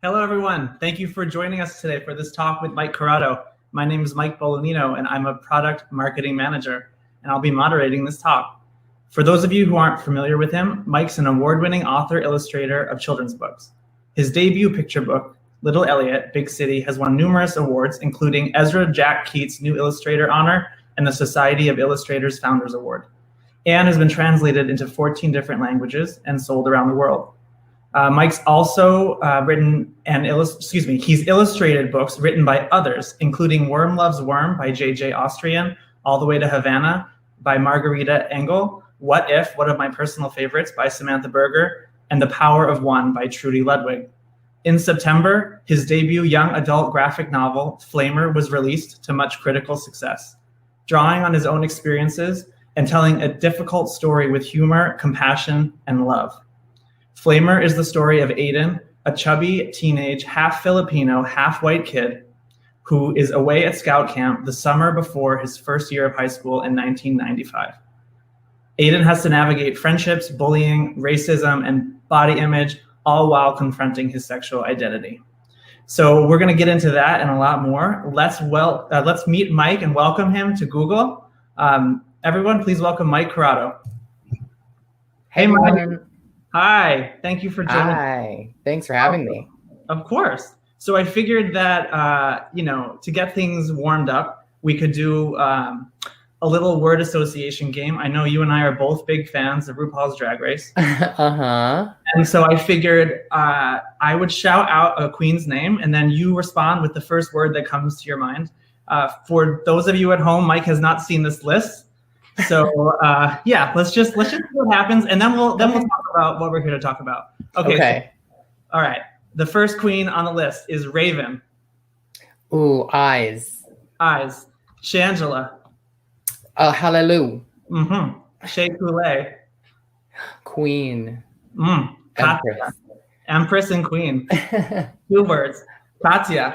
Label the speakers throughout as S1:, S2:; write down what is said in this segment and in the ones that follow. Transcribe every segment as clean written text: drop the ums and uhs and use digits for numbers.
S1: Hello, everyone. Thank you for joining us today for this talk with Mike Curato. My name is Mike Bolanino, and I'm a product marketing manager, and I'll be moderating this talk. For those of you who aren't familiar with him, Mike's an award-winning author illustrator of children's books. His debut picture book, Little Elliot, Big City, has won numerous awards, including Ezra Jack Keats' New Illustrator Honor and the Society of Illustrators Founders Award, and has been translated into 14 different languages and sold around the world. Mike's also he's illustrated books written by others, including Worm Loves Worm by J.J. Austrian, All the Way to Havana by Margarita Engel, What If, one of my personal favorites, by Samantha Berger, and The Power of One by Trudy Ludwig. In September, his debut young adult graphic novel, Flamer, was released to much critical success. Drawing on his own experiences and telling a difficult story with humor, compassion, and love. Flamer is the story of Aiden, a chubby teenage, half Filipino, half white kid who is away at scout camp the summer before his first year of high school in 1995. Aiden has to navigate friendships, bullying, racism, and body image, all while confronting his sexual identity. So we're going to get into that and a lot more. Let's meet Mike and welcome him to Google. Everyone, please welcome Mike Curato.
S2: Hey, Mike.
S1: Hi, thank you for joining.
S2: Hi, thanks for having me.
S1: Of course. So I figured that, to get things warmed up, we could do a little word association game. I know you and I are both big fans of RuPaul's Drag Race.
S2: Uh-huh.
S1: And so I figured I would shout out a queen's name, and then you respond with the first word that comes to your mind. For those of you at home, Mike has not seen this list. So let's just see what happens, and then we'll talk about what we're here to talk about. Okay. All right. The first queen on the list is Raven.
S2: Ooh, eyes.
S1: Shangela.
S2: Hallelujah.
S1: Shea Coulee.
S2: Queen.
S1: Katya. Empress and Queen. 2 words. Katya.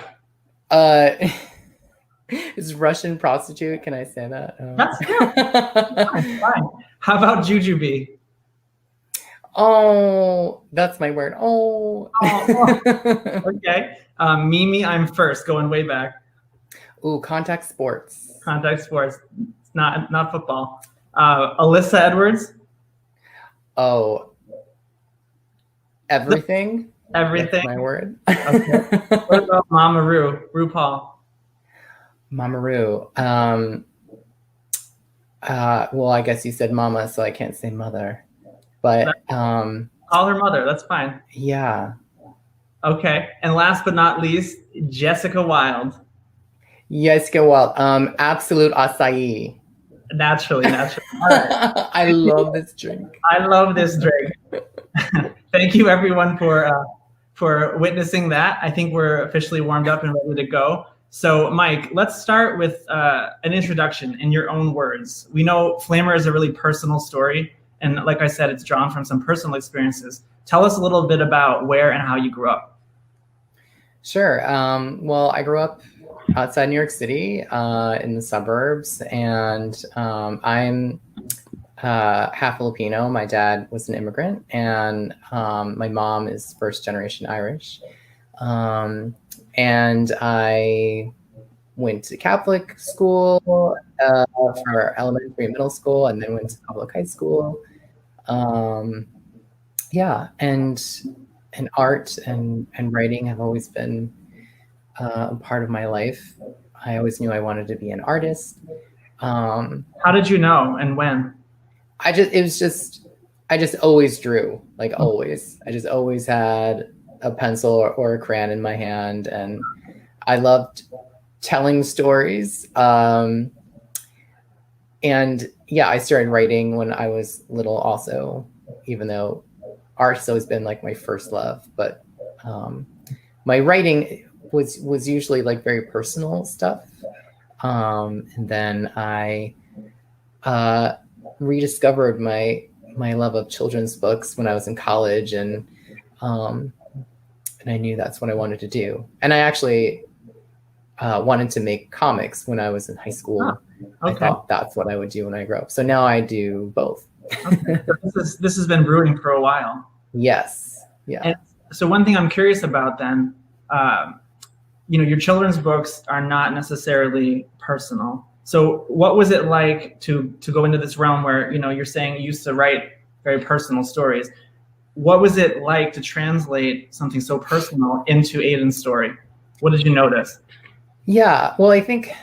S2: Is Russian prostitute? Can I say that?
S1: That's fine. How about Jujubee?
S2: Oh, that's my word. Oh.
S1: Okay. Mimi, I'm first, going way back.
S2: Ooh, contact sports.
S1: It's not football. Alyssa Edwards.
S2: Oh. Everything.
S1: Everything.
S2: That's my word.
S1: Okay. What about Mama Ru? RuPaul.
S2: Mama Ru. Well, I guess you said mama, so I can't say mother. But
S1: call her mother. That's fine.
S2: Yeah.
S1: Okay. And last but not least, Jessica Wilde.
S2: Jessica Wilde. Absolute acai.
S1: Naturally. All right.
S2: I love this drink.
S1: Thank you, everyone, for witnessing that. I think we're officially warmed up and ready to go. So, Mike, let's start with an introduction in your own words. We know Flamer is a really personal story, and like I said, it's drawn from some personal experiences. Tell us a little bit about where and how you grew up.
S2: Sure. Well, I grew up outside New York City in the suburbs, and I'm half Filipino. My dad was an immigrant, and my mom is first-generation Irish. And I went to Catholic school for elementary and middle school, and then went to public high school. And art and writing have always been a part of my life. I always knew I wanted to be an artist.
S1: How did you know, and when?
S2: I just always drew, like always. I just always had a pencil or a crayon in my hand, and I loved telling stories. I started writing when I was little also, even though art's always been like my first love. But my writing was usually like very personal stuff. And then I rediscovered my love of children's books when I was in college, and I knew that's what I wanted to do. And I actually wanted to make comics when I was in high school.
S1: Okay.
S2: I thought that's what I would do when I grow up. So now I do both.
S1: Okay. So this has been brewing for a while.
S2: Yes. Yeah.
S1: And So one thing I'm curious about then, your children's books are not necessarily personal. So what was it like to go into this realm where, you're saying you used to write very personal stories? What was it like to translate something so personal into Aiden's story? What did you notice?
S2: Yeah, well, I think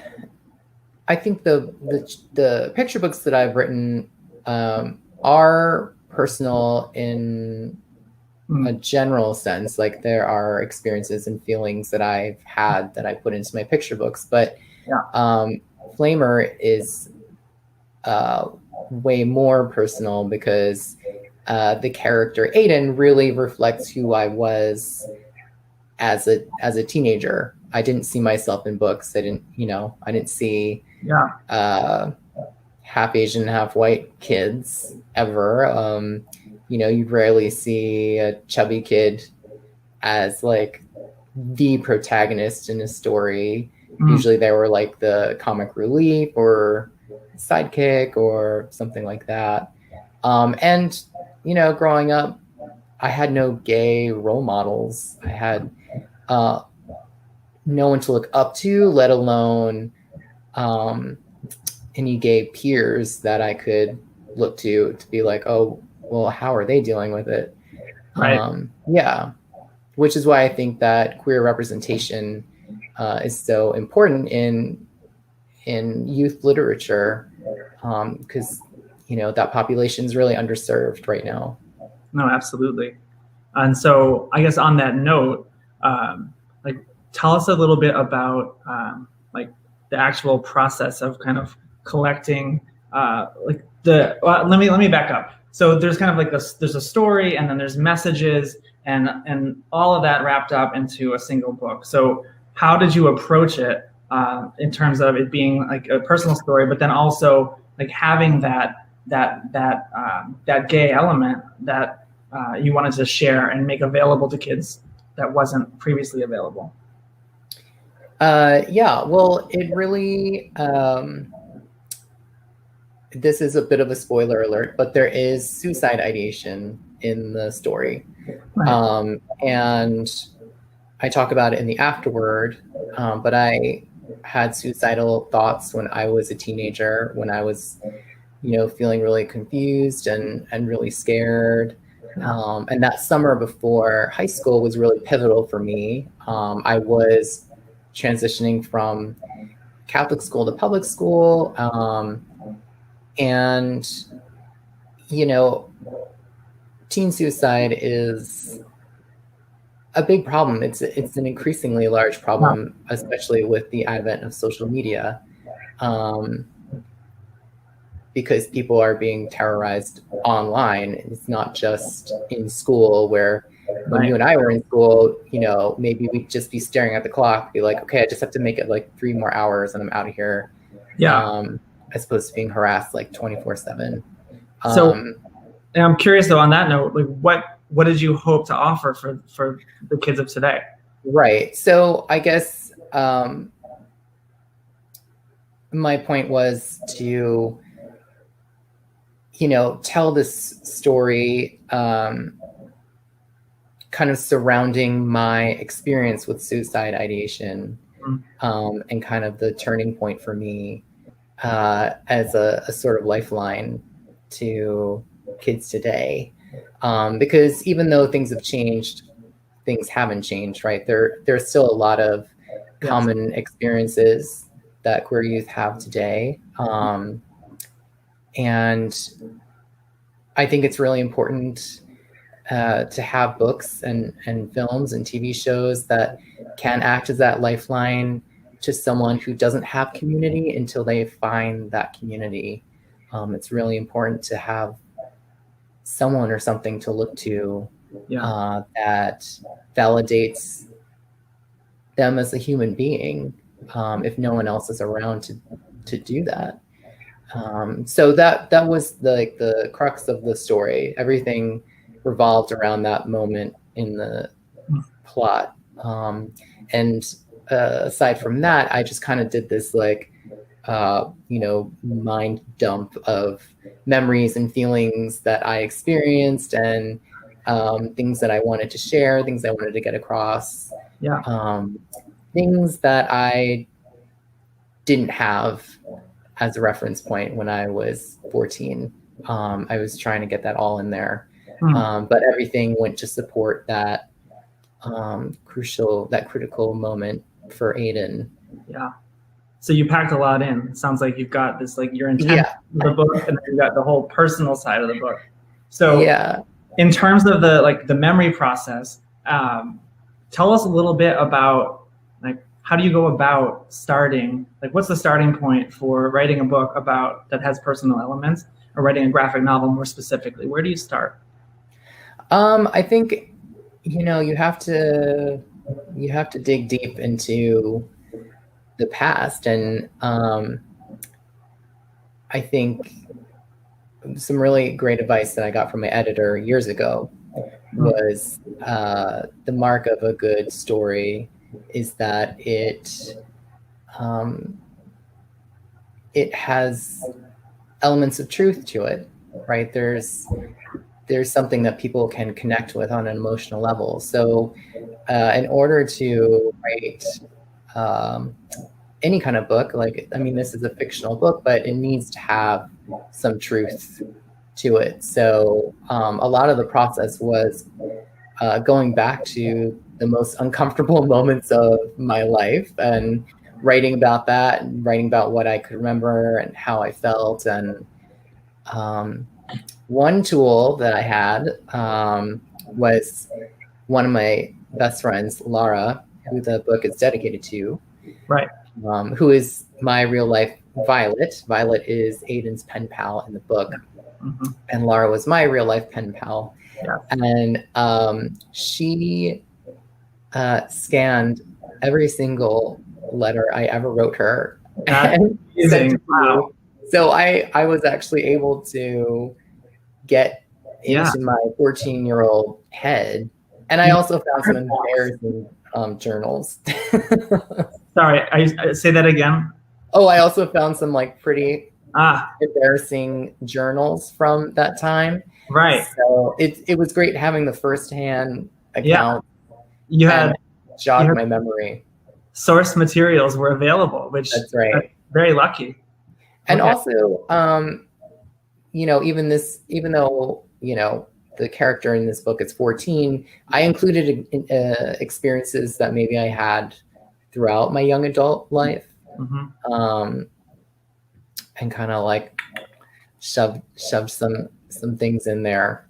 S2: the picture books that I've written are personal in a general sense. Like, there are experiences and feelings that I've had that I put into my picture books, but Flamer is way more personal because the character Aiden really reflects who I was as a teenager. I didn't see myself in books. I didn't see half Asian, half white kids ever. You'd rarely see a chubby kid as like the protagonist in a story. Usually they were like the comic relief or sidekick or something like that. And growing up, I had no gay role models. I had no one to look up to, let alone any gay peers that I could look to be like, oh, well, how are they dealing with it?
S1: Right.
S2: Yeah, which is why I think that queer representation is so important in youth literature, because that population is really underserved right now.
S1: No, absolutely. And so I guess on that note, tell us a little bit about the actual process of kind of collecting let me back up. So there's kind of there's a story, and then there's messages, and all of that wrapped up into a single book. So how did you approach it in terms of it being like a personal story, but then also like having that gay element that you wanted to share and make available to kids that wasn't previously available?
S2: Yeah, well, it really, this is a bit of a spoiler alert, but there is suicide ideation in the story. Right. And I talk about it in the afterword, but I had suicidal thoughts when I was a teenager, when I was, feeling really confused and really scared. And that summer before high school was really pivotal for me. I was transitioning from Catholic school to public school. And, teen suicide is a big problem. It's an increasingly large problem, especially with the advent of social media, because people are being terrorized online. It's not just in school, where when you and I were in school, maybe we'd just be staring at the clock, be like, okay, I just have to make it like 3 more hours and I'm out of here.
S1: Yeah.
S2: As opposed to being harassed like 24/7.
S1: So, and I'm curious though, on that note, like what did you hope to offer for the kids of today?
S2: Right. So I guess my point was to, tell this story kind of surrounding my experience with suicide ideation, and kind of the turning point for me as a sort of lifeline to kids today. Because even though things have changed, things haven't changed, right? There's still a lot of common experiences that queer youth have today. And I think it's really important to have books and films and TV shows that can act as that lifeline to someone who doesn't have community until they find that community. It's really important to have someone or something to look to that validates them as a human being, if no one else is around to do that. So that was the crux of the story. Everything revolved around that moment in the plot. And aside from that, I just kind of did this mind dump of memories and feelings that I experienced, and things that I wanted to share, things I wanted to get across,
S1: Yeah.
S2: things that I didn't have as a reference point when I was 14. I was trying to get that all in there. But everything went to support that critical moment for Aiden.
S1: Yeah. So you packed a lot in. It sounds like you've got this, like your intent of the book, and then you've got the whole personal side of the book. So in terms of the memory process, tell us a little bit about, like, how do you go about starting? Like, what's the starting point for writing a book that has personal elements, or writing a graphic novel more specifically? Where do you start?
S2: I think, you have to dig deep into the past, and I think some really great advice that I got from my editor years ago was the mark of a good story is that it has elements of truth to it, right? There's something that people can connect with on an emotional level. So in order to write any kind of book, this is a fictional book, but it needs to have some truth to it. So a lot of the process was going back to the most uncomfortable moments of my life and writing about that, and writing about what I could remember and how I felt. And one tool that I had was one of my best friends, Laura, who the book is dedicated to,
S1: right?
S2: Who is my real life Violet. Violet is Aiden's pen pal in the book, and Laura was my real life pen pal.
S1: Yeah.
S2: And she scanned every single letter I ever wrote her. And sent it to me. So I was actually able to get into my 14-year-old head. And I also found some embarrassing journals.
S1: Sorry, I say that again.
S2: Oh, I also found some pretty embarrassing journals from that time.
S1: Right.
S2: So it was great having the firsthand account.
S1: You had
S2: jogged my memory.
S1: Source materials were available, which
S2: that's right.
S1: That's very lucky.
S2: And also, even though the character in this book is 14, I included experiences that maybe I had throughout my young adult life, and kind of shoved some things in there.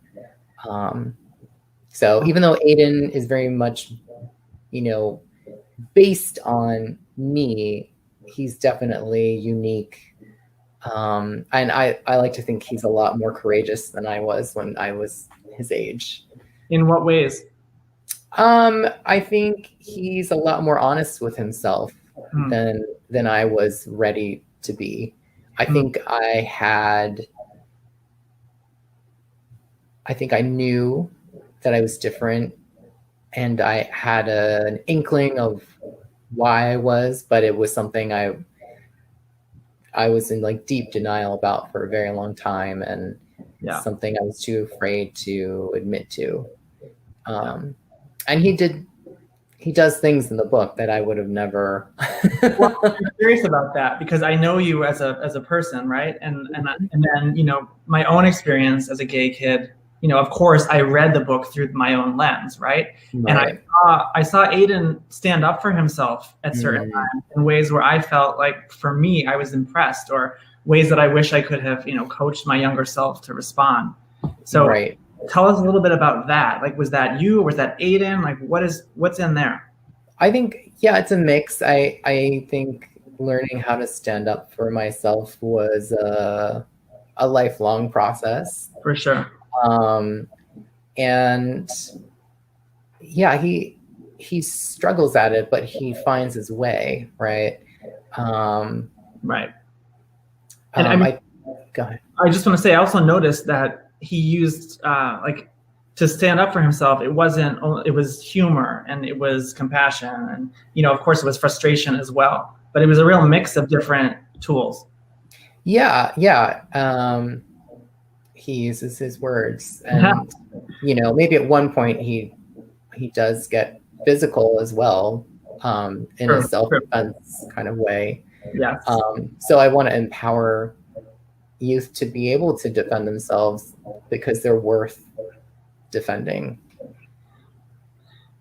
S2: So even though Aiden is very much, based on me, he's definitely unique. And I like to think he's a lot more courageous than I was when I was his age.
S1: In what ways?
S2: I think he's a lot more honest with himself than I was ready to be. I think I knew that I was different, and I had an inkling of why I was, but it was something I was in deep denial about for a very long time, and something I was too afraid to admit to. And he does things in the book that I would have never.
S1: Well, I'm curious about that because I know you as a person, right? And then my own experience as a gay kid. Of course, I read the book through my own lens, right? And I saw Aiden stand up for himself at certain times in ways where I felt like, for me, I was impressed, or ways that I wish I could have, coached my younger self to respond. So tell us a little bit about that. Was that you, or was that Aiden? What's in there?
S2: I think, it's a mix. I think learning how to stand up for myself was a lifelong process.
S1: For sure.
S2: And he struggles at it, but he finds his way, right?
S1: Right.
S2: And go ahead.
S1: I just want to say, I also noticed that he used to stand up for himself. It was humor, and it was compassion, and of course it was frustration as well, but it was a real mix of different tools.
S2: he uses his words, and maybe at one point he does get physical as well, in a self-defense kind of way.
S1: Yes.
S2: So I want to empower youth to be able to defend themselves because they're worth defending.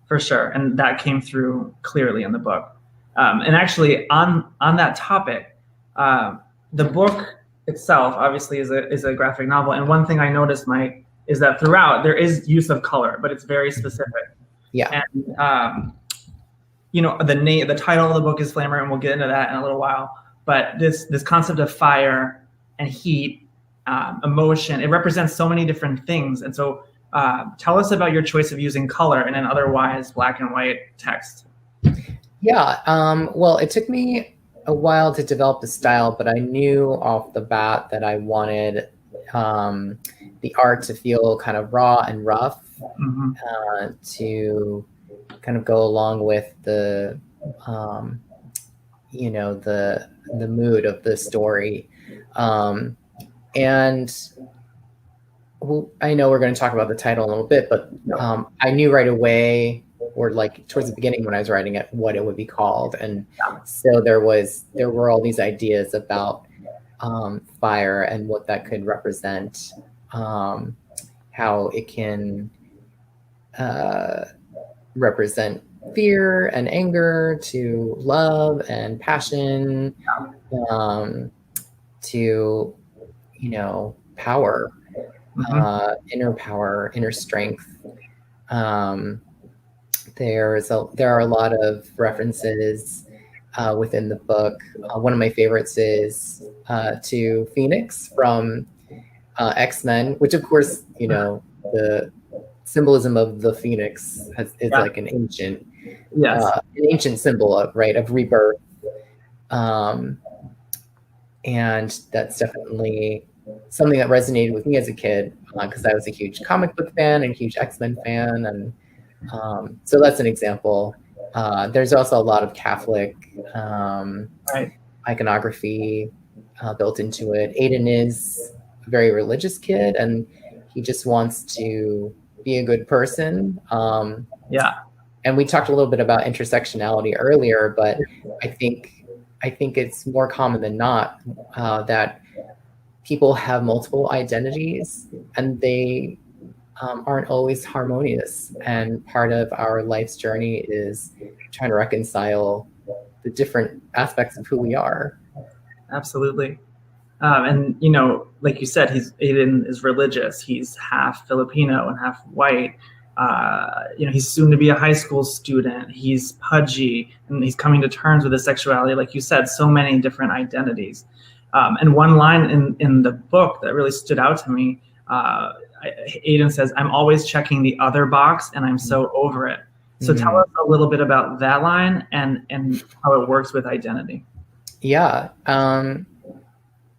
S1: For sure, and that came through clearly in the book. And actually, on that topic, the book itself obviously is a graphic novel. And one thing I noticed, Mike, is that throughout there is use of color, but it's very specific.
S2: Yeah.
S1: And the title of the book is Flamer, and we'll get into that in a little while. But this concept of fire and heat, emotion, it represents so many different things. And so tell us about your choice of using color in an otherwise black and white text.
S2: Yeah, well, it took me a while to develop the style, but I knew off the bat that I wanted the art to feel kind of raw and rough, to kind of go along with the the mood of the story. And I know we're going to talk about the title in a little bit, but I knew right away, or like towards the beginning when I was writing it, what it would be called. And so there were all these ideas about fire and what that could represent, how it can represent fear and anger, to love and passion, to power, inner power, inner strength. There are a lot of references within the book. One of my favorites is to Phoenix from X-Men, which of course, the symbolism of the phoenix is like an ancient symbol of rebirth. And that's definitely something that resonated with me as a kid, because I was a huge comic book fan and huge X-Men fan. And so that's an example. There's also a lot of Catholic iconography built into it. Aiden is a very religious kid, and he just wants to be a good person. And we talked a little bit about intersectionality earlier, but I think it's more common than not that people have multiple identities, and they aren't always harmonious. And part of our life's journey is trying to reconcile the different aspects of who we are.
S1: Absolutely. And like you said, Aiden is religious. He's half Filipino and half white. He's soon to be a high school student. He's pudgy, and he's coming to terms with his sexuality. Like you said, so many different identities. And one line in the book that really stood out to me, Aiden says, "I'm always checking the other box, and I'm so over it." So tell us a little bit about that line and how it works with identity.
S2: Yeah.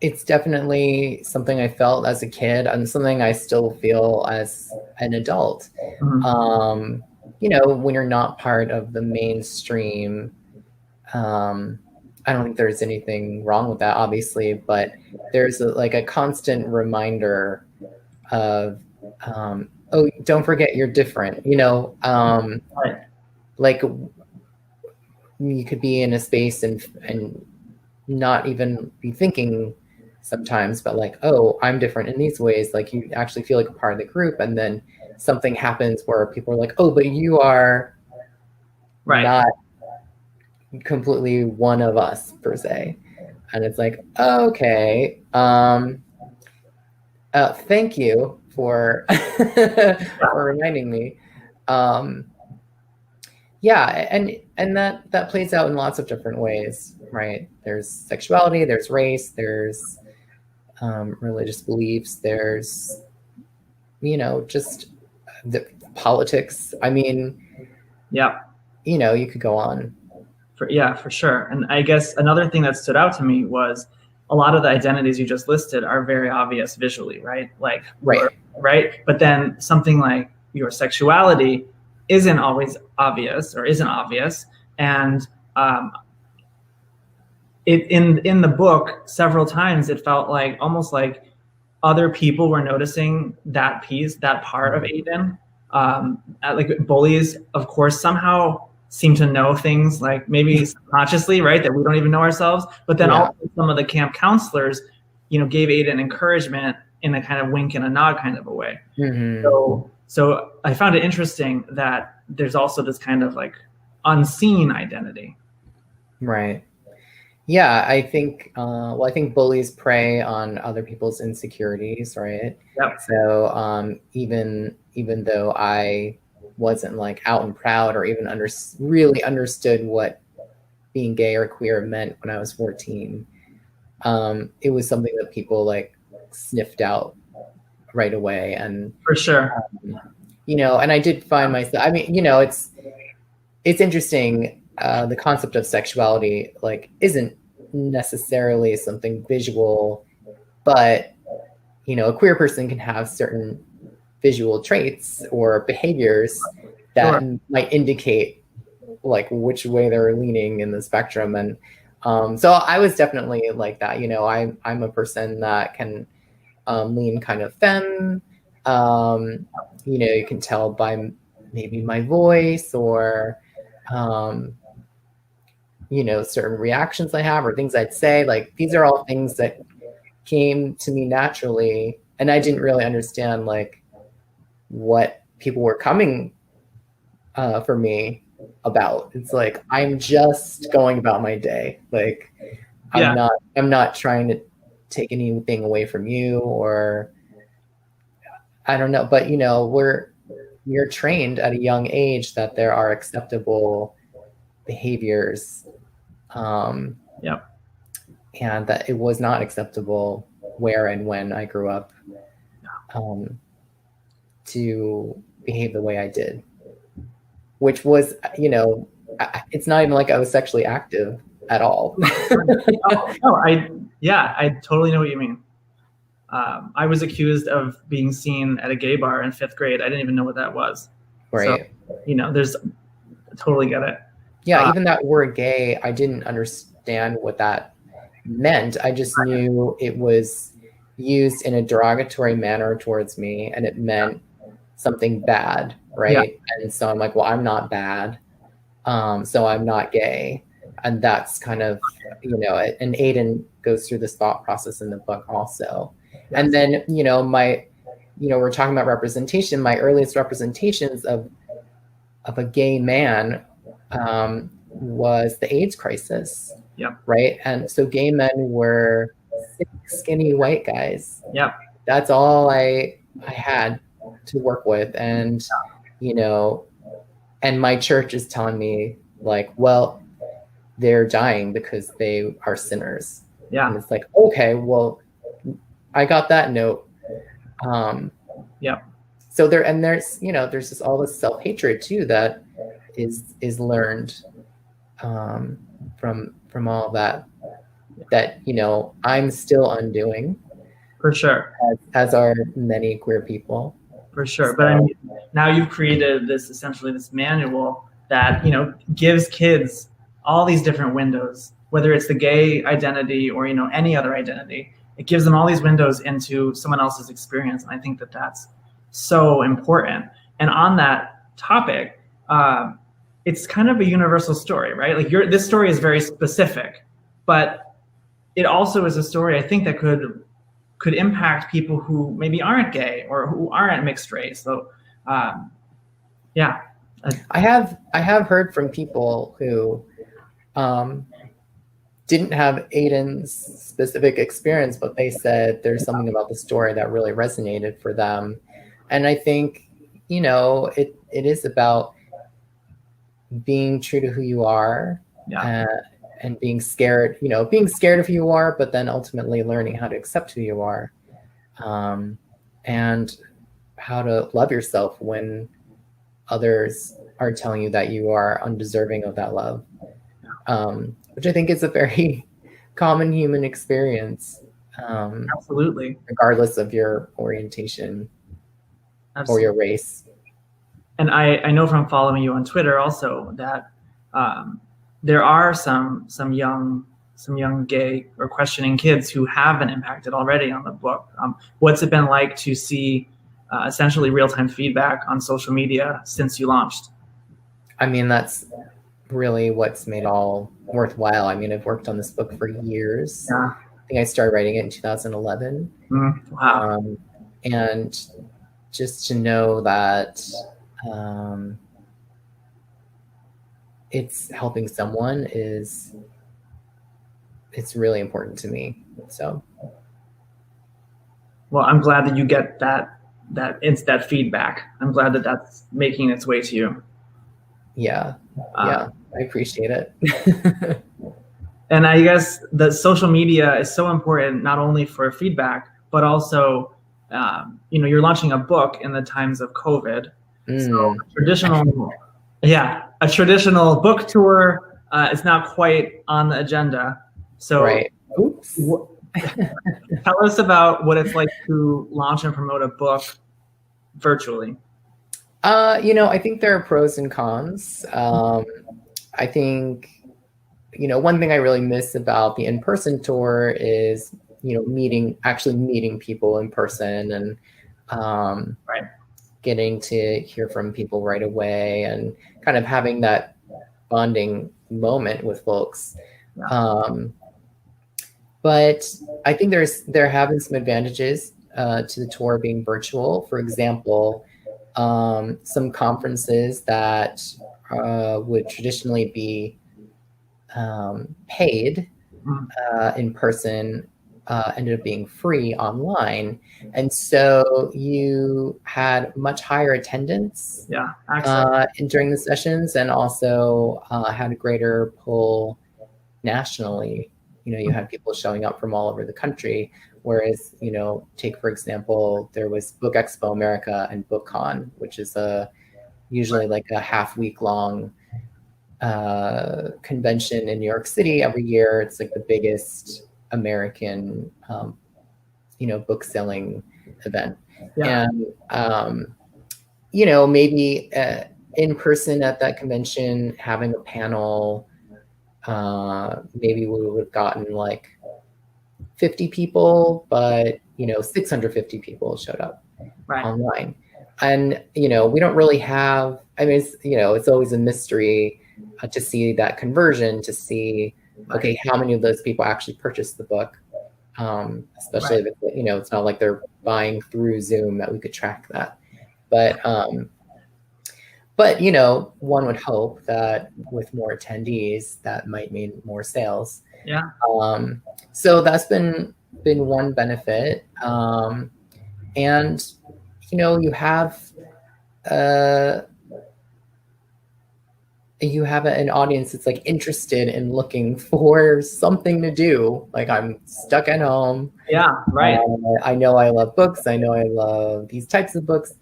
S2: It's definitely something I felt as a kid, and something I still feel as an adult. When you're not part of the mainstream, I don't think there's anything wrong with that, obviously, but there's a constant reminder of, oh, don't forget you're different. Like you could be in a space and not even be thinking sometimes, but like, oh, I'm different in these ways. Like you actually feel like a part of the group, and then something happens where people are like, oh, but you are not completely one of us per se. And it's like, okay, thank you for for reminding me. And that plays out in lots of different ways, right? There's sexuality, there's race, there's religious beliefs, there's just the politics. I mean, you could go on.
S1: For sure. And I guess another thing that stood out to me was a lot of the identities you just listed are very obvious visually, right? Right. But then something like your sexuality isn't always obvious, or isn't obvious. And in the book, several times it felt like almost like other people were noticing that piece, that part of Aiden. Like bullies, of course, somehow seem to know things, like maybe subconsciously, right, that we don't even know ourselves. But then also some of the camp counselors, gave Aiden encouragement in a kind of wink and a nod kind of a way. So I found it interesting that there's also this kind of like unseen identity.
S2: Right. Yeah, I think I think bullies prey on other people's insecurities, right?
S1: Yep.
S2: So even though I wasn't like out and proud or even really understood what being gay or queer meant when I was 14, it was something that people like sniffed out right away. And
S1: for sure,
S2: and I did find myself, I mean, it's interesting. The concept of sexuality like isn't necessarily something visual, but a queer person can have certain visual traits or behaviors that might indicate like which way they're leaning in the spectrum. And so I was definitely like that. I'm a person that can lean kind of femme. You can tell by maybe my voice or certain reactions I have or things I'd say. Like these are all things that came to me naturally, and I didn't really understand like what people were coming for me about. It's like I'm just going about my day. Like I'm not trying to take anything away from you, or I don't know, but we're trained at a young age that there are acceptable behaviors, and that it was not acceptable where and when I grew up to behave the way I did, which was, it's not even like I was sexually active at all.
S1: I totally know what you mean. I was accused of being seen at a gay bar in 5th grade. I didn't even know what that was.
S2: Right.
S1: So, totally get it.
S2: Yeah, even that word gay, I didn't understand what that meant. I just knew it was used in a derogatory manner towards me, and it meant something bad, right? Yeah. And so I'm like, well, I'm not bad, so I'm not gay. And that's kind of, and Aiden goes through this thought process in the book also. Yes. And then, we're talking about representation. My earliest representations of a gay man was the AIDS crisis.
S1: Yep.
S2: Right. And so gay men were thick, skinny white guys.
S1: Yep.
S2: That's all I had to work with. And, and my church is telling me like, well, they're dying because they are sinners.
S1: Yeah.
S2: And it's like, okay, well, I got that note. So there's just all this self-hatred too that is learned from all that I'm still undoing.
S1: For sure.
S2: As are many queer people.
S1: For sure. So, but I mean, now you've created essentially this manual that, gives kids all these different windows, whether it's the gay identity or, any other identity. It gives them all these windows into someone else's experience. And I think that that's so important. And on that topic, it's kind of a universal story, right? Like this story is very specific, but it also is a story I think that could impact people who maybe aren't gay or who aren't mixed race. So, yeah.
S2: I have heard from people who didn't have Aiden's specific experience, but they said there's something about the story that really resonated for them. And I think, it is about being true to who you are, and being scared of who you are, but then ultimately learning how to accept who you are, and how to love yourself when others are telling you that you are undeserving of that love, which I think is a very common human experience.
S1: Absolutely.
S2: Regardless of your orientation. Absolutely. Or your race.
S1: And I know from following you on Twitter also that there are some young some young gay or questioning kids who have been impacted already on the book. What's it been like to see essentially real-time feedback on social media since you launched?
S2: I mean, that's really what's made all worthwhile. I mean, I've worked on this book for years.
S1: Yeah.
S2: I think I started writing it in 2011.
S1: Wow.
S2: And just to know that it's helping someone it's really important to me. So,
S1: well, I'm glad that you get that feedback. I'm glad that that's making its way to you.
S2: Yeah, I appreciate it.
S1: And I guess the social media is so important, not only for feedback, but also, you're launching a book in the times of COVID. So a traditional book tour is not quite on the agenda. So
S2: right. Oops.
S1: Tell us about what it's like to launch and promote a book virtually.
S2: I think there are pros and cons. I think, one thing I really miss about the in-person tour is, actually meeting people in person and getting to hear from people right away and kind of having that bonding moment with folks.
S1: Yeah.
S2: But I think there have been some advantages to the tour being virtual. For example, some conferences that would traditionally be paid in person ended up being free online. And so you had much higher attendance during the sessions, and also had a greater pull nationally. You had people showing up from all over the country. Whereas, take, for example, there was Book Expo America and BookCon, which is usually like a half-week long convention in New York City every year. It's like the biggest American, book selling event.
S1: Yeah.
S2: And, maybe in person at that convention, having a panel, maybe we would have gotten like 50 people, but 650 people showed up online. And we don't really have, it's always a mystery to see that conversion, to see okay, how many of those people actually purchased the book, especially if it's not like they're buying through Zoom that we could track that. But one would hope that with more attendees, that might mean more sales.
S1: Yeah.
S2: So that's been one benefit. And you have an audience that's like interested in looking for something to do. Like, I'm stuck at home.
S1: Yeah, right.
S2: I know I love books. I know I love these types of books.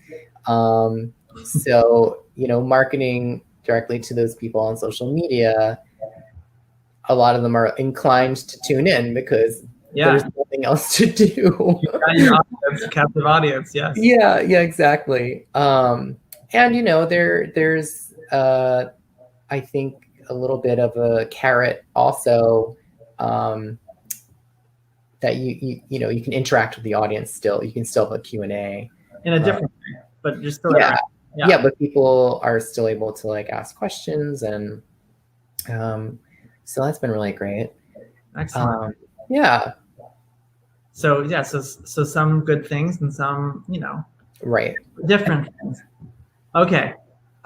S2: So, marketing directly to those people on social media, a lot of them are inclined to tune in because there's nothing else to do.
S1: You got your audience, captive audience, yes.
S2: Yeah, exactly. And there's I think a little bit of a carrot also, that you can interact with the audience still. You can still have a Q&A
S1: in a different way, but you're still
S2: but people are still able to like ask questions, and so that's been really great.
S1: Excellent. So some good things and some different things. Okay.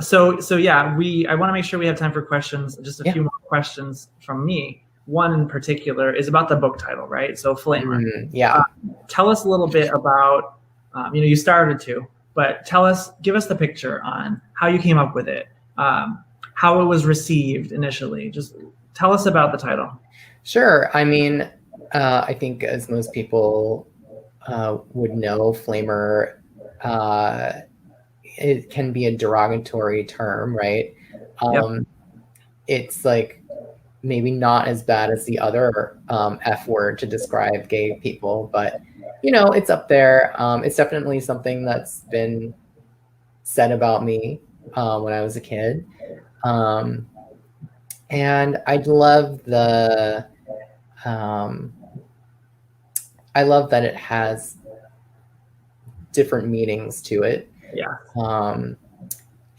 S1: So yeah, I want to make sure we have time for questions. Just a few more questions from me. One in particular is about the book title, right? So Flamer. Tell us a little bit about, you started to, but give us the picture on how you came up with it, how it was received initially. Just tell us about the title.
S2: Sure. I mean, I think as most people would know, Flamer, it can be a derogatory term, right? It's like maybe not as bad as the other F word to describe gay people, but it's up there. It's definitely something that's been said about me when I was a kid. And I love the um, I love that it has different meanings to it.
S1: Yeah.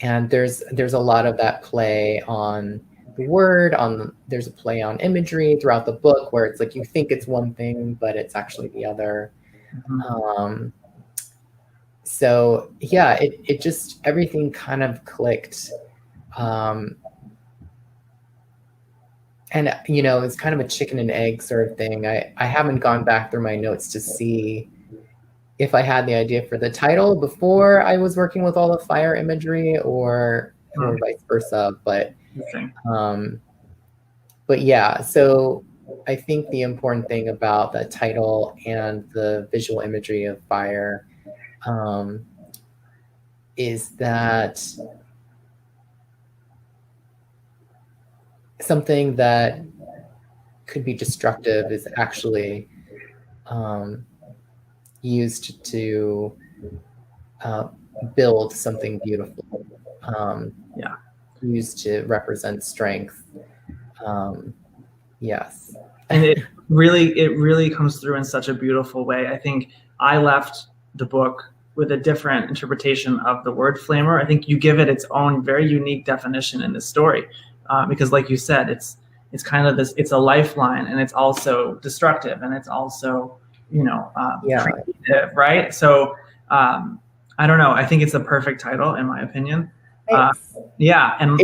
S2: And there's a lot of that play on the word, there's a play on imagery throughout the book where it's like you think it's one thing, but it's actually the other.
S1: Mm-hmm.
S2: So yeah, it just, everything kind of clicked. And it's kind of a chicken and egg sort of thing. I haven't gone back through my notes to see if I had the idea for the title before I was working with all the fire imagery or vice versa. But yeah, so I think the important thing about the title and the visual imagery of fire is that something that could be destructive is actually used to build something beautiful. Used to represent strength. Yes.
S1: And it really comes through in such a beautiful way. I think I left the book with a different interpretation of the word flamer. I think you give it its own very unique definition in this story, because like you said, it's kind of this, it's a lifeline, and it's also destructive, and it's also, creative, right? So I don't know. I think it's a perfect title in my opinion. Yeah. And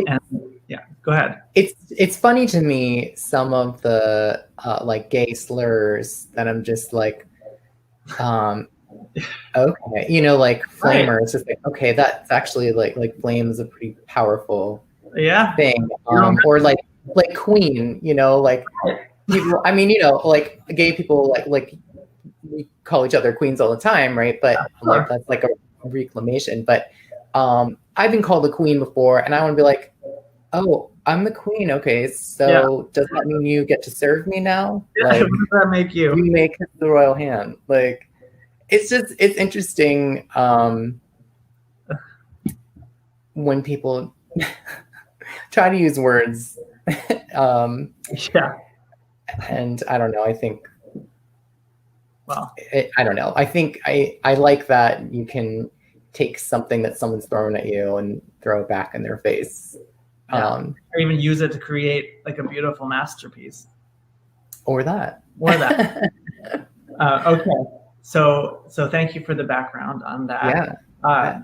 S1: yeah, go ahead.
S2: It's funny to me, some of the like gay slurs that I'm just like, okay, like flamer. Right. It's just like, okay, that's actually like flame is a pretty powerful thing. Or like queen, like people, I mean, like gay people like we call each other queens all the time, right? But like that's like a reclamation. But I've been called a queen before, and I want to be like, oh, I'm the queen. Okay, so does that mean you get to serve me now? Like,
S1: what does that make you?
S2: You make the royal hand. Like, it's interesting when people try to use words. And I don't know. I think.
S1: Well,
S2: I don't know. I think I like that you can take something that someone's thrown at you and throw it back in their face.
S1: Or even use it to create like a beautiful masterpiece.
S2: Or that.
S1: Okay. So thank you for the background on that.
S2: Yeah.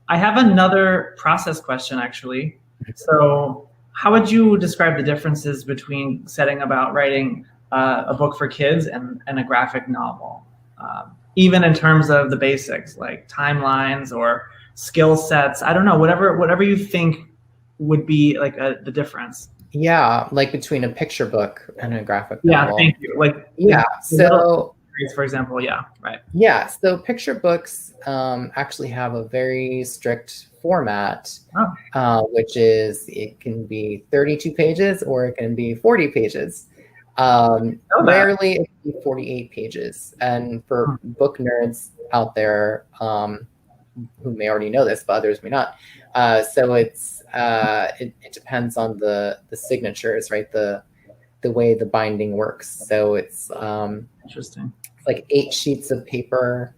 S1: I have another process question, actually. So how would you describe the differences between setting about writing a book for kids and a graphic novel? Even in terms of the basics, like timelines or skill sets, I don't know, whatever you think would be like the difference.
S2: Yeah, like between a picture book and a graphic novel.
S1: Yeah, thank you. Like,
S2: so
S1: for example, right.
S2: Yeah, so picture books actually have a very strict format, which is it can be 32 pages or it can be 40 pages. Rarely it can be 48 pages. And for book nerds out there who may already know this, but others may not. So it's it depends on the signatures, right? The way the binding works. So it's
S1: interesting.
S2: It's like 8 sheets of paper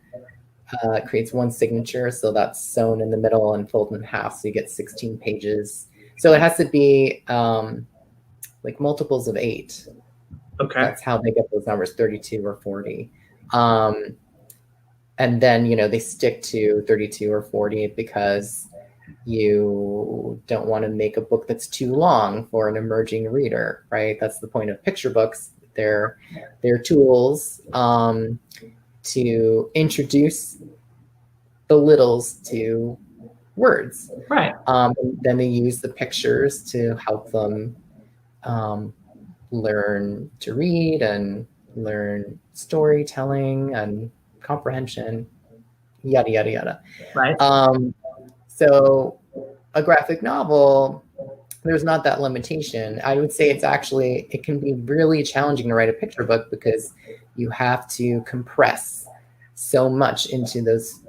S2: creates one signature. So that's sewn in the middle and folded in half. So you get 16 pages. So it has to be like multiples of 8.
S1: Okay.
S2: That's how they get those numbers, 32 or 40. And then, they stick to 32 or 40 because you don't want to make a book that's too long for an emerging reader, right? That's the point of picture books. They're tools to introduce the littles to words.
S1: Right.
S2: Then they use the pictures to help them learn to read and learn storytelling and comprehension, yada, yada, yada.
S1: Right.
S2: So a graphic novel, there's not that limitation. I would say it can be really challenging to write a picture book because you have to compress so much into those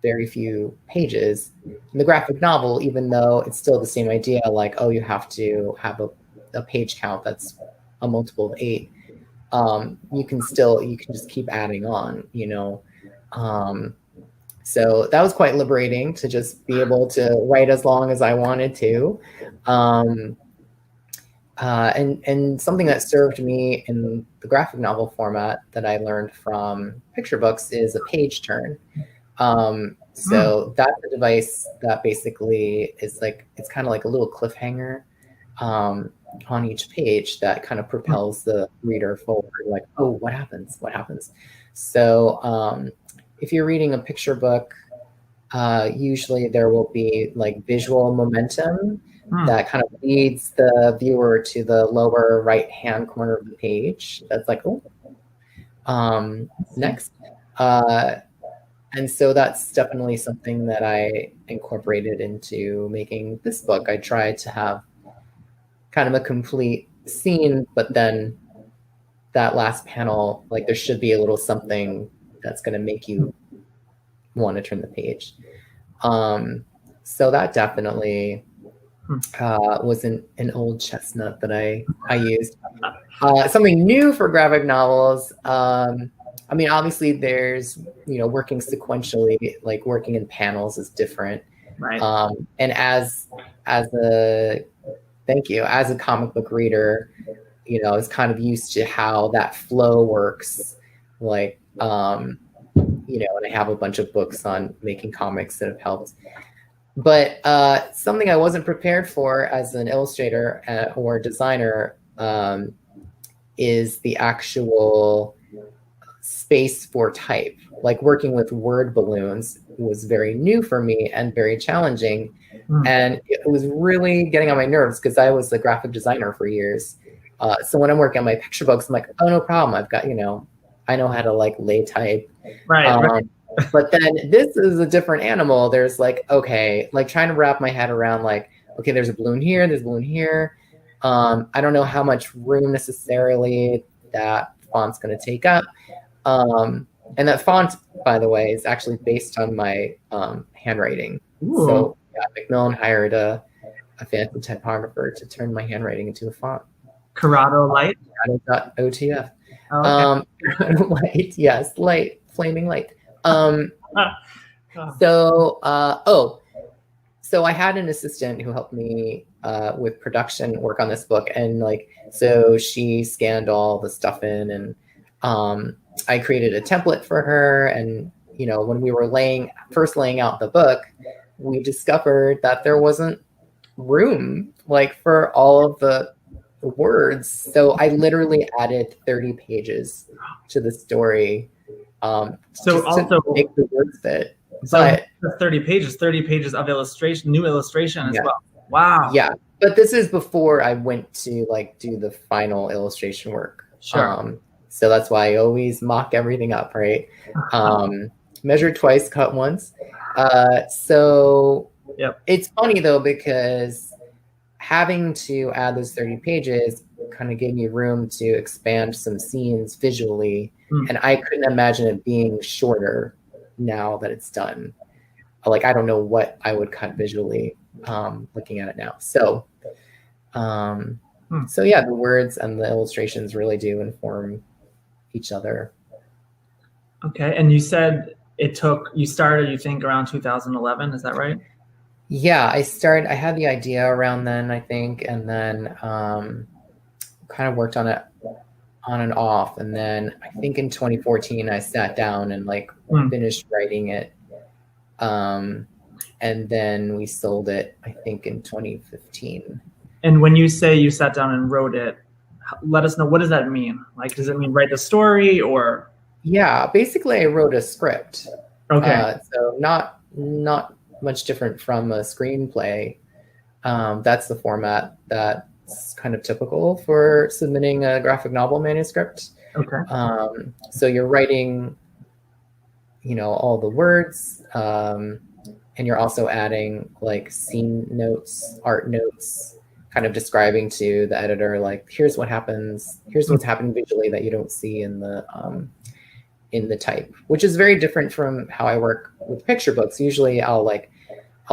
S2: very few pages. In the graphic novel, even though it's still the same idea, like, oh, you have to have a page count that's a multiple of 8. you can just keep adding on, you know. So that was quite liberating to just be able to write as long as I wanted to. And something that served me in the graphic novel format that I learned from picture books is a page turn. So that's a device that basically is like, it's kind of like a little cliffhanger on each page that kind of propels the reader forward, like, oh, what happens? What happens? So if you're reading a picture book, usually there will be like visual momentum that kind of leads the viewer to the lower right-hand corner of the page. That's like, oh, next. And so that's definitely something that I incorporated into making this book. I tried to have kind of a complete scene, but then that last panel, like there should be a little something that's going to make you want to turn the page. So that definitely was an old chestnut that I used. Something new for graphic novels. I mean, obviously there's, you know, working sequentially, like working in panels is different.
S1: Right.
S2: And as a comic book reader, you know, I was kind of used to how that flow works. Like, you know, and I have a bunch of books on making comics that have helped. But something I wasn't prepared for as an illustrator or designer is the actual space for type. Like working with word balloons was very new for me and very challenging. And it was really getting on my nerves because I was a graphic designer for years. So when I'm working on my picture books, I'm like, oh, no problem. I've got, you know, I know how to like lay type.
S1: Right.
S2: But then this is a different animal. There's like, okay, like trying to wrap my head around like, okay, there's a balloon here, there's a balloon here. I don't know how much room necessarily that font's going to take up. And that font, by the way, is actually based on my handwriting.
S1: Ooh.
S2: So yeah, Macmillan hired a fancy typographer to turn my handwriting into a font.
S1: Curato Light?
S2: Curato.otf.
S1: Oh, okay.
S2: Light, yes, light, flaming light. So I had an assistant who helped me with production work on this book, and like, so she scanned all the stuff in, and I created a template for her. And you know, when we were first laying out the book, we discovered that there wasn't room like for all of the words. So I literally added 30 pages to the story. So also to make the words fit.
S1: So 30 pages of illustration, new illustration as well. Wow.
S2: Yeah. But this is before I went to like do the final illustration work.
S1: Sure.
S2: So that's why I always mock everything up, right? Measure twice, cut once. So it's funny though, because having to add those 30 pages kind of gave me room to expand some scenes visually. And I couldn't imagine it being shorter now that it's done. Like, I don't know what I would cut visually looking at it now. So, so yeah, the words and the illustrations really do inform each other.
S1: Okay. And you said you started, you think, around 2011. Is that right?
S2: Yeah, I had the idea around then, I think, and then kind of worked on it on and off. And then I think in 2014, I sat down and like finished writing it. And then we sold it, I think, in 2015.
S1: And when you say you sat down and wrote it, let us know, what does that mean? Like, does it mean write the story or?
S2: Yeah, basically I wrote a script.
S1: Okay.
S2: So not much different from a screenplay. That's the format that's kind of typical for submitting a graphic novel manuscript.
S1: Okay.
S2: So you're writing, you know, all the words, and you're also adding like scene notes, art notes, kind of describing to the editor, like, here's what happens, here's what's happening visually that you don't see in the type, which is very different from how I work with picture books. Usually I'll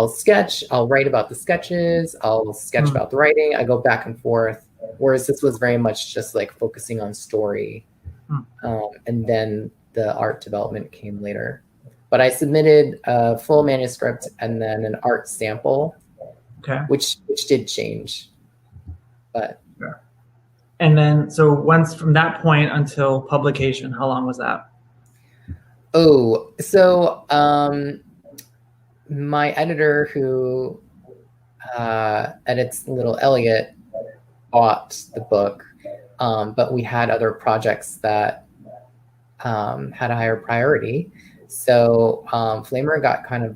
S2: sketch, I'll write about the sketches, I'll sketch about the writing, I go back and forth, whereas this was very much just like focusing on story. And then the art development came later. But I submitted a full manuscript and then an art sample, which did change. But
S1: and then so once from that point until publication, how long was that?
S2: Oh, so my editor who edits Little Elliot bought the book, but we had other projects that had a higher priority. So Flamer got kind of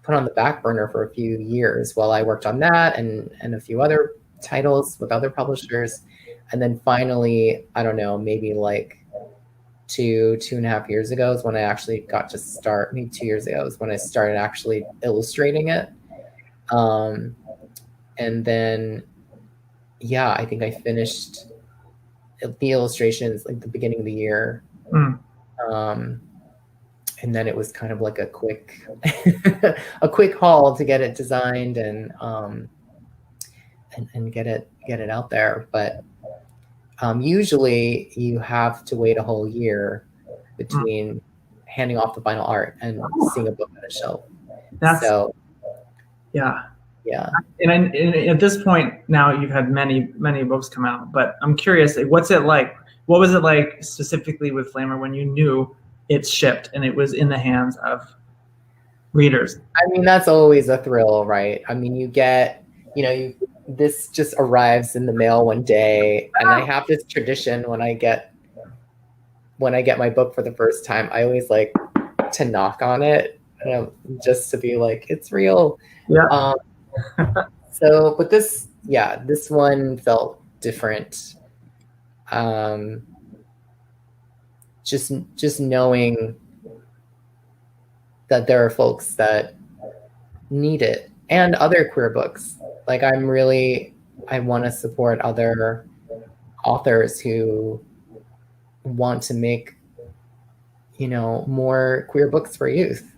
S2: put on the back burner for a few years while I worked on that and a few other titles with other publishers. And then finally, I don't know, maybe like 2.5 years ago is when I actually got to start, maybe 2 years ago is when I started actually illustrating it. And then, yeah, I think I finished the illustrations like the beginning of the year. And then it was kind of like a quick a quick haul to get it designed and get it out there. But usually you have to wait a whole year between handing off the final art and seeing a book on a shelf. Yeah.
S1: And at this point now, you've had many books come out. But I'm curious, what's it like? What was it like specifically with Flamer when you knew it's shipped and it was in the hands of readers?
S2: I mean, that's always a thrill, right? I mean, you get, this just arrives in the mail one day, and I have this tradition when I get my book for the first time, I always like to knock on it, just to be like, it's real.
S1: Yeah.
S2: But this one felt different. Just knowing that there are folks that need it and other queer books. Like I want to support other authors who want to make, more queer books for youth.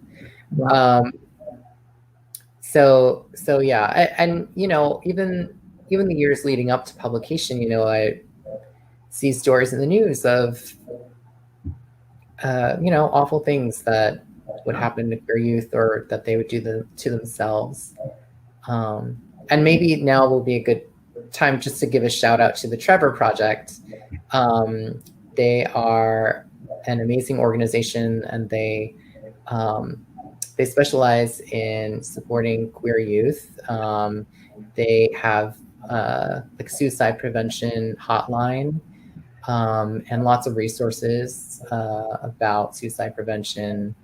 S1: Wow.
S2: So yeah. And, even the years leading up to publication, I see stories in the news of, awful things that would happen to queer youth or that they would do to themselves. And maybe now will be a good time just to give a shout out to the Trevor Project. They are an amazing organization, and they specialize in supporting queer youth. They have like suicide prevention hotline, and lots of resources about suicide prevention.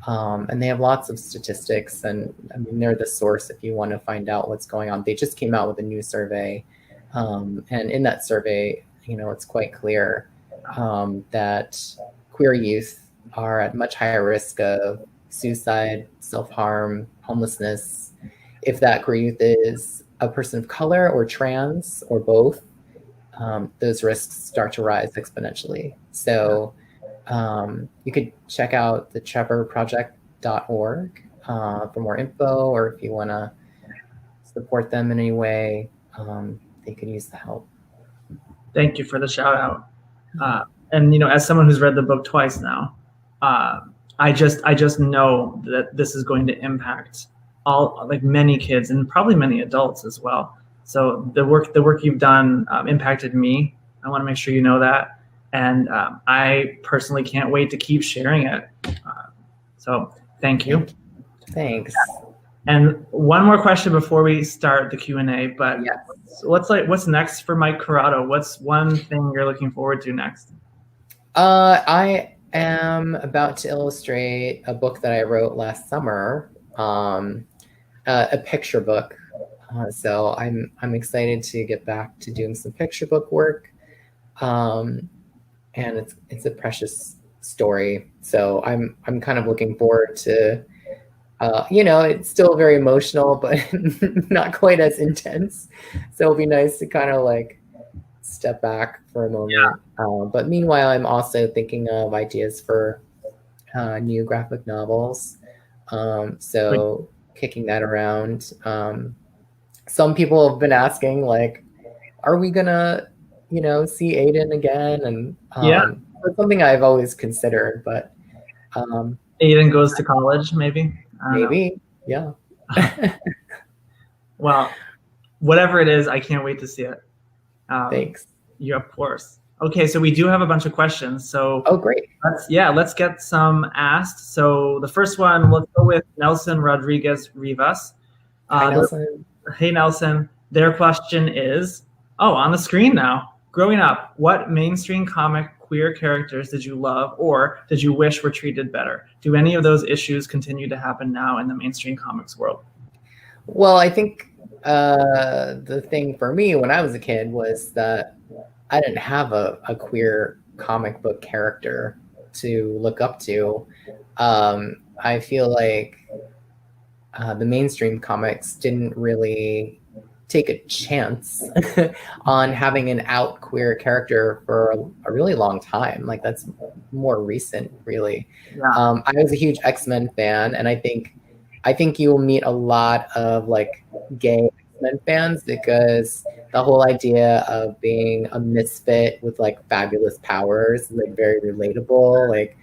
S2: And they have lots of statistics, and I mean, they're the source if you want to find out what's going on. They just came out with a new survey. And in that survey, it's quite clear that queer youth are at much higher risk of suicide, self-harm, homelessness. If that queer youth is a person of color or trans or both, those risks start to rise exponentially. So you could check out the trevorproject.org for more info, or if you want to support them in any way, they could use the help.
S1: Thank you for the shout out. And as someone who's read the book twice now, I just know that this is going to impact many kids and probably many adults as well. So the work you've done impacted me. I want to make sure you know that. And I personally can't wait to keep sharing it. So thank you.
S2: Thanks.
S1: And one more question before we start the Q&A, but
S2: yes.
S1: What's next for Mike Curato? What's one thing you're looking forward to next?
S2: I am about to illustrate a book that I wrote last summer, a picture book. So I'm excited to get back to doing some picture book work. And it's a precious story. So I'm kind of looking forward to, it's still very emotional, but not quite as intense. So it'll be nice to kind of like step back for a moment. Yeah. But meanwhile, I'm also thinking of ideas for new graphic novels. Kicking that around. Some people have been asking, like, are we gonna, see Aiden again? And
S1: Yeah,
S2: it's something I've always considered, but
S1: Aiden goes to college, maybe. I don't know.
S2: maybe, yeah.
S1: Well, whatever it is, I can't wait to see it.
S2: Thanks.
S1: Yeah, of course. Okay, so we do have a bunch of questions. So
S2: Oh, great.
S1: let's get some asked. So the first one, let's go with Nelson Rodriguez Rivas.
S2: Hi, Nelson.
S1: Hey, Nelson. Their question is, on the screen now. Growing up, what mainstream comic queer characters did you love or did you wish were treated better? Do any of those issues continue to happen now in the mainstream comics world?
S2: Well, I think the thing for me when I was a kid was that I didn't have a queer comic book character to look up to. I feel like the mainstream comics didn't really take a chance on having an out queer character for a really long time. Like that's more recent, really.
S1: Yeah.
S2: I was a huge X-Men fan, and I think you will meet a lot of like gay X-Men fans because the whole idea of being a misfit with like fabulous powers is like very relatable. Like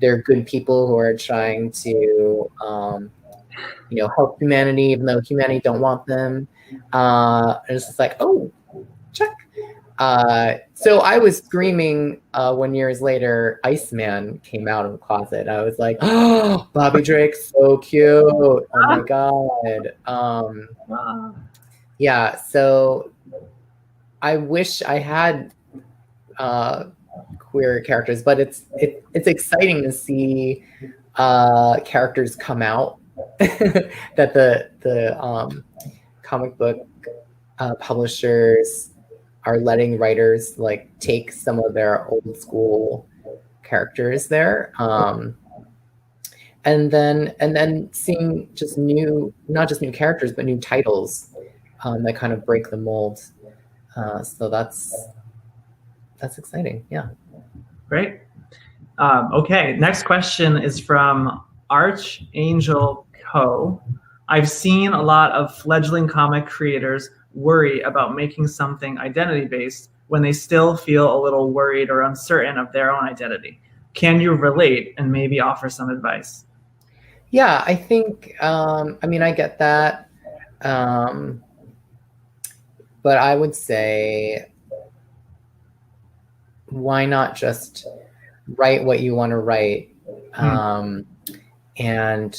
S2: they're good people who are trying to help humanity even though humanity don't want them. And it's just like, oh, check. So I was screaming when years later Iceman came out of the closet. I was like, oh, Bobby Drake's so cute. Oh my God. Yeah, so I wish I had queer characters, but it's exciting to see characters come out that the comic book publishers are letting writers like take some of their old school characters there, and then seeing just not just new characters but new titles that kind of break the mold. So that's exciting. Yeah.
S1: Great. Okay, next question is from Archangel Co. I've seen a lot of fledgling comic creators worry about making something identity-based when they still feel a little worried or uncertain of their own identity. Can you relate and maybe offer some advice?
S2: Yeah, I think, I get that. But I would say, why not just write what you want to write? And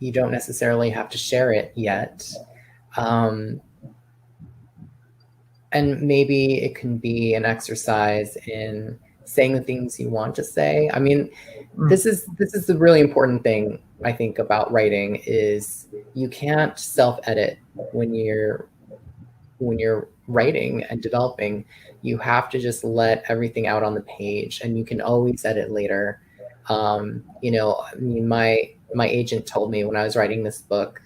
S2: you don't necessarily have to share it yet. And maybe it can be an exercise in saying the things you want to say. I mean, this is the really important thing I think about writing is you can't self-edit when you're writing and developing. You have to just let everything out on the page, and you can always edit later. My agent told me when I was writing this book,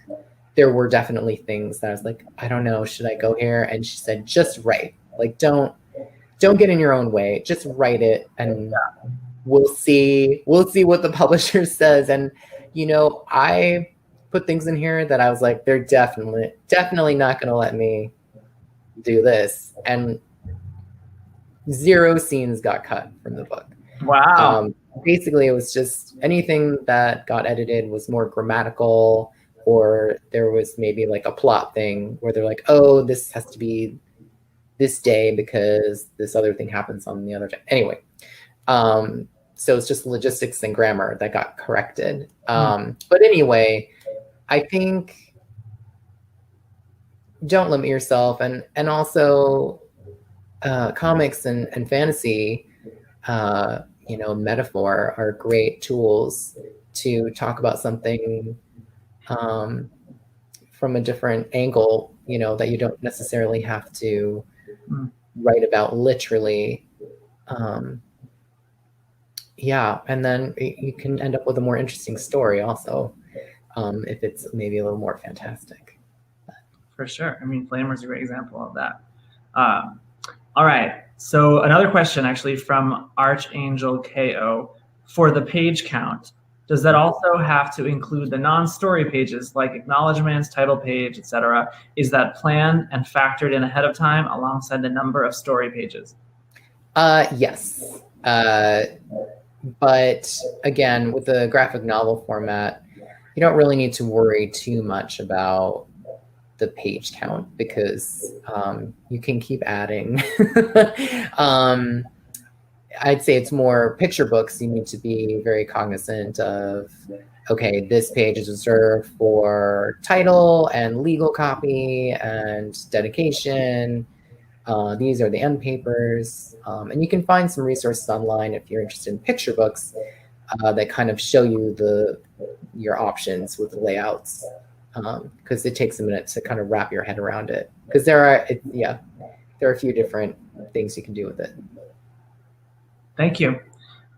S2: there were definitely things that I was like, I don't know, should I go here? And she said, just write. Like, don't get in your own way. Just write it, and we'll see what the publisher says. And I put things in here that I was like, they're definitely not going to let me do this. And 0 scenes got cut from the book.
S1: Wow.
S2: Basically, it was just anything that got edited was more grammatical, or there was maybe like a plot thing where they're like, oh, this has to be this day because this other thing happens on the other day. Anyway, so it's just logistics and grammar that got corrected. But anyway, I think don't limit yourself, and also comics and fantasy, metaphor are great tools to talk about something from a different angle, that you don't necessarily have to write about literally. And then you can end up with a more interesting story also, if it's maybe a little more fantastic.
S1: For sure. I mean, Flamer's a great example of that. All right. So another question actually from Archangel KO. For the page count, Does that also have to include the non-story pages like acknowledgments, title page, etc.? Is that planned and factored in ahead of time alongside the number of story pages?
S2: Yes. But again, with the graphic novel format, you don't really need to worry too much about the page count because you can keep adding. I'd say it's more picture books. You need to be very cognizant of, okay, this page is reserved for title and legal copy and dedication. These are the end papers. And you can find some resources online if you're interested in picture books that kind of show you your options with the layouts, because it takes a minute to kind of wrap your head around it. Because there are a few different things you can do with it.
S1: Thank you.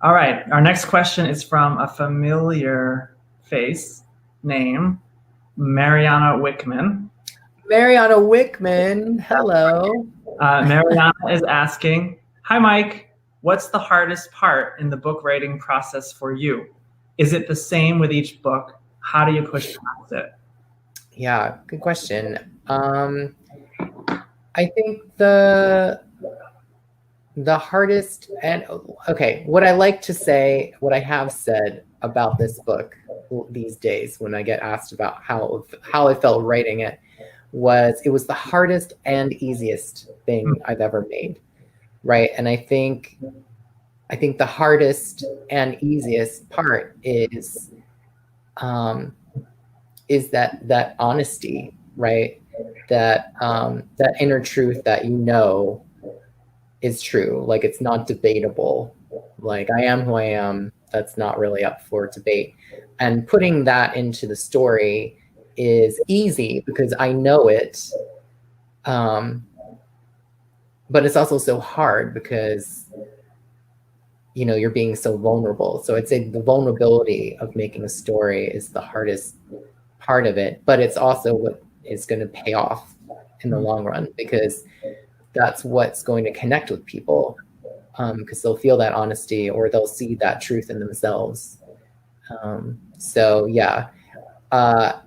S1: All right, our next question is from a familiar face name, Mariana Wickman.
S2: Mariana Wickman, hello.
S1: Mariana is asking, hi Mike, what's the hardest part in the book writing process for you? Is it the same with each book? How do you push past it?
S2: Yeah, good question. I think the hardest, and okay, what I like to say, what I have said about this book these days when I get asked about how I felt writing it, it was the hardest and easiest thing I've ever made, right? And I think the hardest and easiest part is that honesty, right? That inner truth that is true. Like, it's not debatable. Like, I am who I am. That's not really up for debate. And putting that into the story is easy because I know it. But it's also so hard because, you're being so vulnerable. So I'd say the vulnerability of making a story is the hardest part of it, but it's also what is going to pay off in the long run, because that's what's going to connect with people, because they'll feel that honesty or they'll see that truth in themselves. So yeah, I'd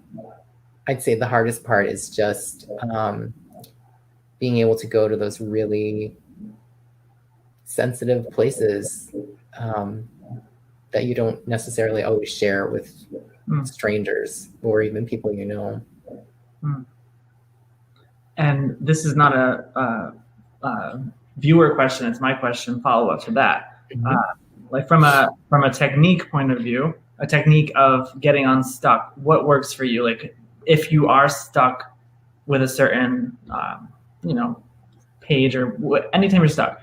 S2: say the hardest part is just being able to go to those really sensitive places that you don't necessarily always share with strangers or even people you know.
S1: And this is not a viewer question; it's my question. Follow up to that, like from a technique point of view, a technique of getting unstuck. What works for you? Like, if you are stuck with a certain, page or anytime you're stuck,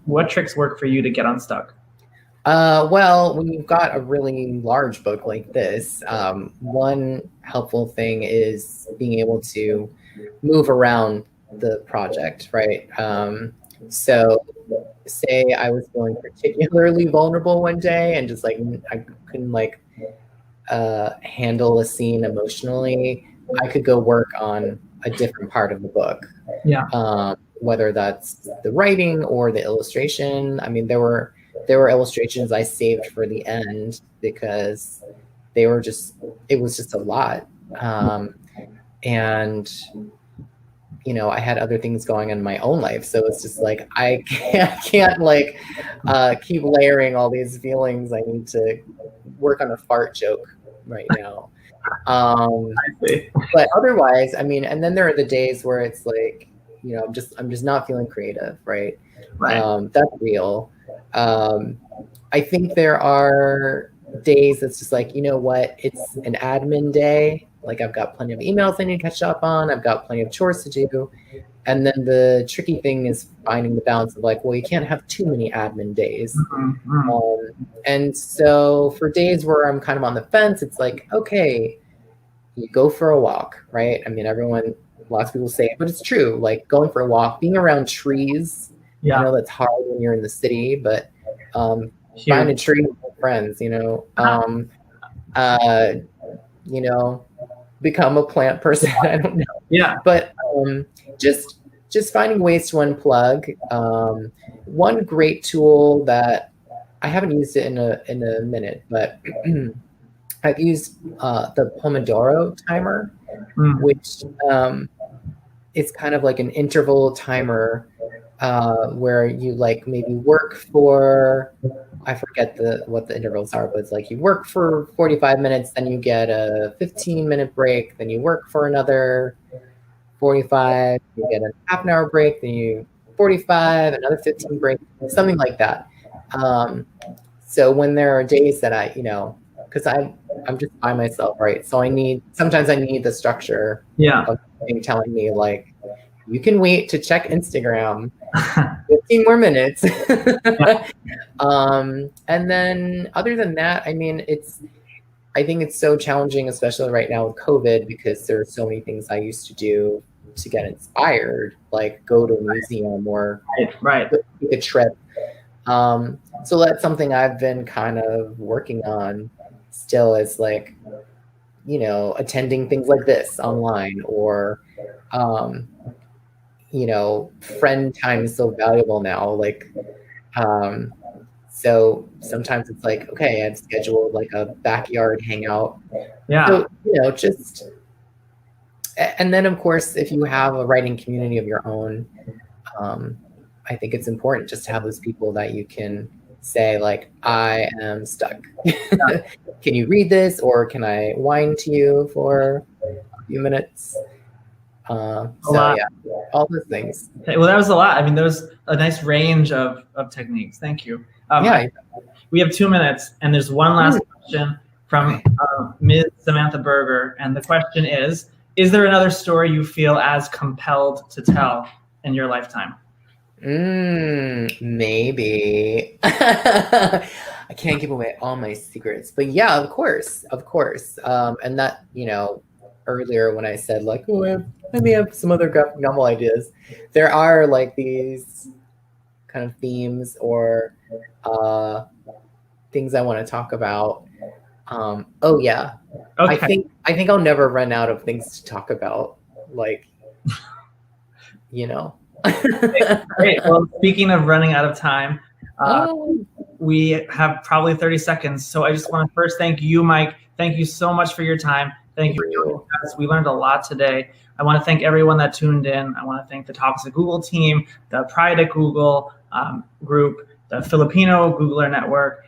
S1: what tricks work for you to get unstuck?
S2: Well, when you've got a really large book like this, one helpful thing is being able to move around the project, right? So say I was feeling particularly vulnerable one day and just like I couldn't handle a scene emotionally, I could go work on a different part of the book.
S1: Yeah.
S2: Whether that's the writing or the illustration. I mean, there were illustrations I saved for the end because it was just a lot. And I had other things going on in my own life. So it's just like, I can't keep layering all these feelings. I need to work on a fart joke right now. But otherwise, I mean, and then there are the days where it's like, I'm just not feeling creative, right? That's real. I think there are days that's just like, it's an admin day. Like, I've got plenty of emails I need to catch up on. I've got plenty of chores to do. And then the tricky thing is finding the balance of like, well, you can't have too many admin days. And so for days where I'm kind of on the fence, it's like, okay, you go for a walk, right? I mean, lots of people say it, but it's true. Like, going for a walk, being around trees. I know that's hard when you're in the city, but find a tree with friends, become a plant person. I don't know.
S1: Yeah.
S2: But just finding ways to unplug. One great tool that I haven't used it in a minute, but I've used the Pomodoro timer, which is kind of like an interval timer where you like maybe work for, I forget what the intervals are, but it's like you work for 45 minutes, then you get a 15-minute break, then you work for another 45, you get a half an hour break, then you 45, another 15 break, something like that. So when there are days that I, because I'm just by myself, right? So sometimes I need the structure of telling me like, you can wait to check Instagram 15 more minutes. And then other than that, I mean, I think it's so challenging, especially right now with COVID, because there are so many things I used to do to get inspired, like go to a museum or take a trip. So that's something I've been kind of working on still, is like, attending things like this online, or friend time is so valuable now. Like, so sometimes it's like, okay, I've scheduled like a backyard hangout. So, just, and then of course, if you have a writing community of your own, I think it's important just to have those people that you can say like, I am stuck. Can you read this? Or can I whine to you for a few minutes? Yeah, all those things.
S1: Okay, well, that was a lot. I mean, there was a nice range of techniques. Thank you. We have 2 minutes, and there's one last question from Ms. Samantha Berger. And the question is there another story you feel as compelled to tell in your lifetime?
S2: Maybe. I can't give away all my secrets, but yeah, of course. And that, earlier when I said like, oh, I may have some other graphic novel ideas, there are like these kind of themes or things I want to talk about. Oh yeah. Okay. I think I'll never run out of things to talk about. Like,
S1: Great. Well, speaking of running out of time, we have probably 30 seconds. So I just want to first thank you, Mike. Thank you so much for your time. Thank you for joining us. We learned a lot today. I want to thank everyone that tuned in. I want to thank the Talks at Google team, the Pride at Google group, the Filipino Googler Network.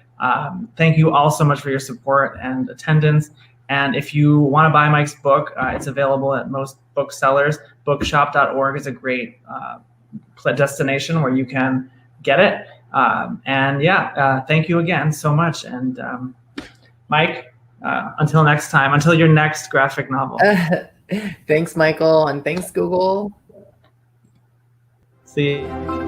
S1: Thank you all so much for your support and attendance. And if you want to buy Mike's book, it's available at most booksellers. Bookshop.org is a great destination where you can get it. Thank you again so much. And Mike, until next time, until your next graphic novel.
S2: Thanks, Michael, and thanks, Google.
S1: See you.